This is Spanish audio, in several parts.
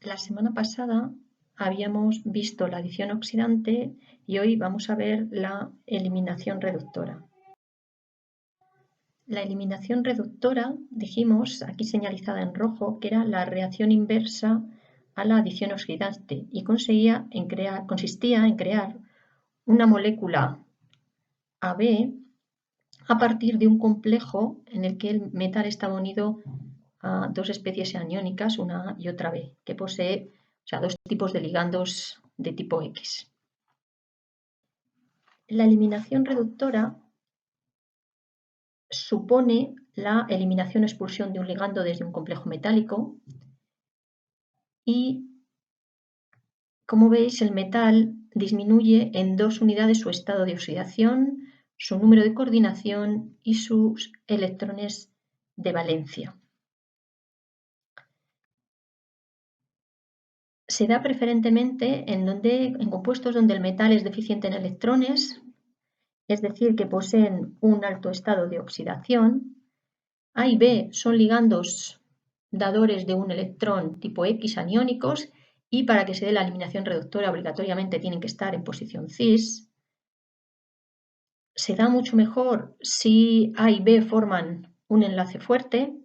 La semana pasada habíamos visto la adición oxidante y hoy vamos a ver la eliminación reductora. La eliminación reductora, dijimos, aquí señalizada en rojo, que era la reacción inversa a la adición oxidante y consistía en crear una molécula AB a partir de un complejo en el que el metal está unido a dos especies aniónicas, una A y otra B, que posee dos tipos de ligandos de tipo X. La eliminación reductora supone la eliminación o expulsión de un ligando desde un complejo metálico y, como veis, el metal disminuye en 2 unidades su estado de oxidación, su número de coordinación y sus electrones de valencia. Se da preferentemente en compuestos donde el metal es deficiente en electrones, es decir, que poseen un alto estado de oxidación. A y B son ligandos dadores de un electrón tipo X aniónicos y para que se dé la eliminación reductora obligatoriamente tienen que estar en posición cis. Se da mucho mejor si A y B forman un enlace fuerte.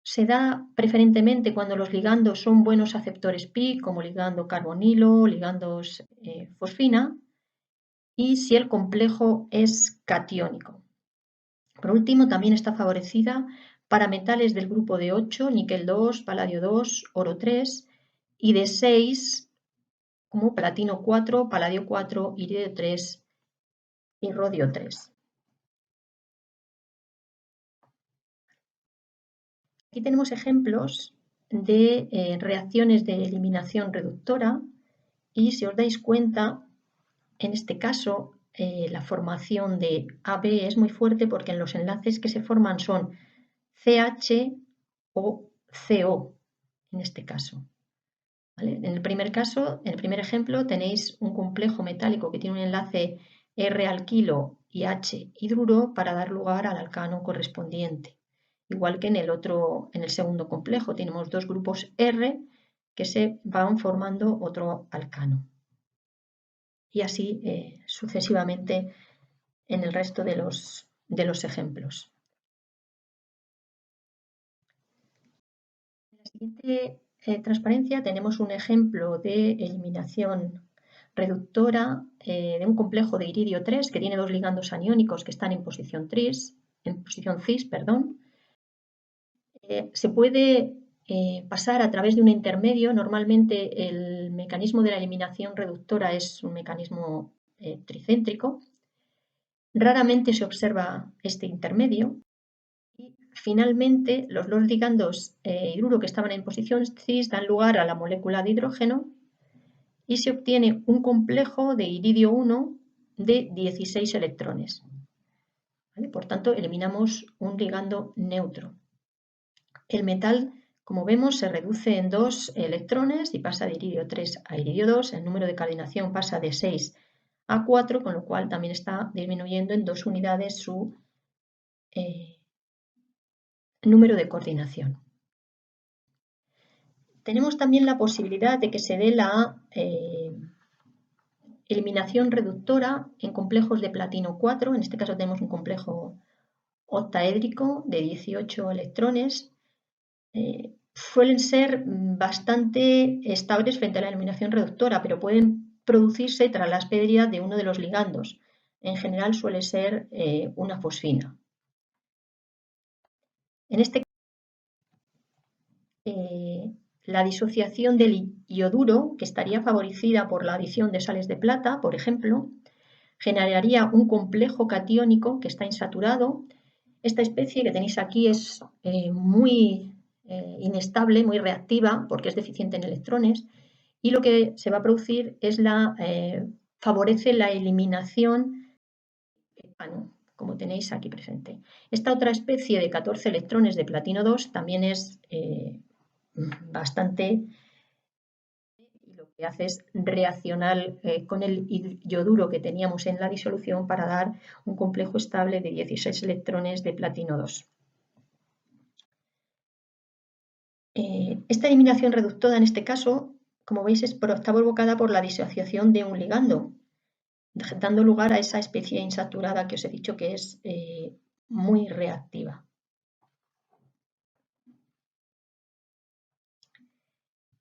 Se da preferentemente cuando los ligandos son buenos aceptores pi, como ligando carbonilo, ligandos fosfina, y si el complejo es catiónico. Por último, también está favorecida para metales del grupo de 8, níquel 2, paladio 2, oro 3, y de 6, como platino 4, paladio 4, iridio 3 y rodio 3. Aquí tenemos ejemplos de reacciones de eliminación reductora y si os dais cuenta, en este caso la formación de AB es muy fuerte porque en los enlaces que se forman son CH o CO en este caso. ¿Vale? En el primer caso, en el primer ejemplo, tenéis un complejo metálico que tiene un enlace R alquilo y H hidruro para dar lugar al alcano correspondiente. Igual que en el segundo complejo, tenemos dos grupos R que se van formando otro alcano. Y así sucesivamente en el resto de los ejemplos. En la siguiente transparencia tenemos un ejemplo de eliminación reductora de un complejo de iridio 3 que tiene dos ligandos aniónicos que están en posición cis. Se puede pasar a través de un intermedio. Normalmente el mecanismo de la eliminación reductora es un mecanismo tricéntrico. Raramente se observa este intermedio. Y finalmente, los dos ligandos hidruro que estaban en posición cis dan lugar a la molécula de hidrógeno y se obtiene un complejo de iridio 1 de 16 electrones. ¿Vale? Por tanto, eliminamos un ligando neutro. El metal, como vemos, se reduce en 2 electrones y pasa de iridio 3 a iridio 2. El número de coordinación pasa de 6 a 4, con lo cual también está disminuyendo en 2 unidades su número de coordinación. Tenemos también la posibilidad de que se dé la eliminación reductora en complejos de platino 4. En este caso tenemos un complejo octaédrico de 18 electrones. Suelen ser bastante estables frente a la eliminación reductora, pero pueden producirse tras la pérdida de uno de los ligandos. En general suele ser una fosfina. En este caso, la disociación del ioduro, que estaría favorecida por la adición de sales de plata, por ejemplo, generaría un complejo catiónico que está insaturado. Esta especie que tenéis aquí es muy inestable, muy reactiva, porque es deficiente en electrones, y lo que se va a producir es favorece la eliminación, como tenéis aquí presente. Esta otra especie de 14 electrones de platino 2 también es bastante, y lo que hace es reaccionar con el yoduro que teníamos en la disolución para dar un complejo estable de 16 electrones de platino 2. Esta eliminación reductora en este caso, como veis, está provocada por la disociación de un ligando, dando lugar a esa especie insaturada que os he dicho que es muy reactiva.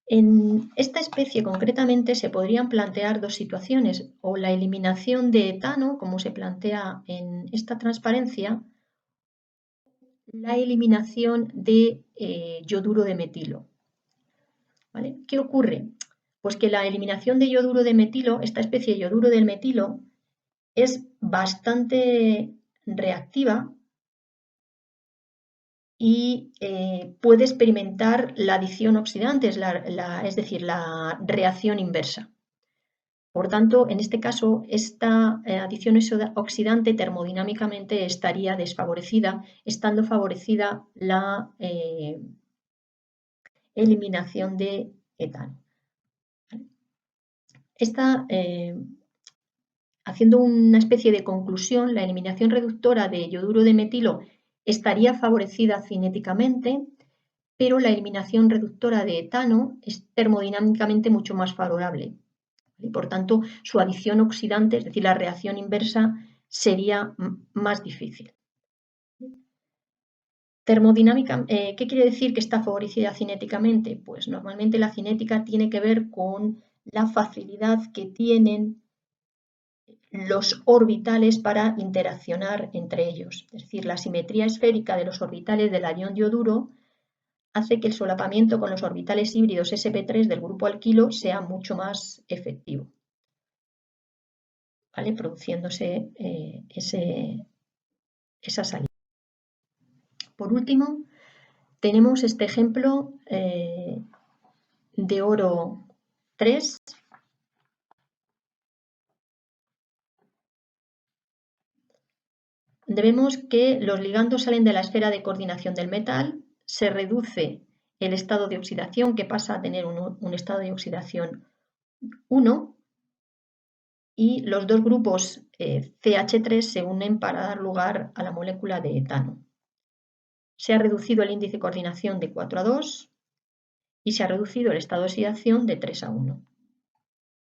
En esta especie concretamente se podrían plantear dos situaciones, o la eliminación de etano, como se plantea en esta transparencia, la eliminación de yoduro de metilo. ¿Vale? ¿Qué ocurre? Pues que la eliminación de yoduro de metilo, esta especie de yoduro del metilo, es bastante reactiva y puede experimentar la adición oxidante, es decir, la reacción inversa. Por tanto, en este caso, esta adición oxidante termodinámicamente estaría desfavorecida, estando favorecida la eliminación de etano. Haciendo una especie de conclusión, la eliminación reductora de yoduro de metilo estaría favorecida cinéticamente, pero la eliminación reductora de etano es termodinámicamente mucho más favorable. Y por tanto, su adición oxidante, es decir, la reacción inversa, sería más difícil. Termodinámica, ¿qué quiere decir que está favorecida cinéticamente? Pues normalmente la cinética tiene que ver con la facilidad que tienen los orbitales para interaccionar entre ellos. Es decir, la simetría esférica de los orbitales del ion yoduro hace que el solapamiento con los orbitales híbridos sp3 del grupo alquilo sea mucho más efectivo, ¿vale? Produciéndose esa salida. Por último, tenemos este ejemplo de oro 3. Vemos que los ligandos salen de la esfera de coordinación del metal, se reduce el estado de oxidación, que pasa a tener un estado de oxidación 1, y los dos grupos CH3 se unen para dar lugar a la molécula de etano. Se ha reducido el índice de coordinación de 4 a 2 y se ha reducido el estado de oxidación de 3 a 1.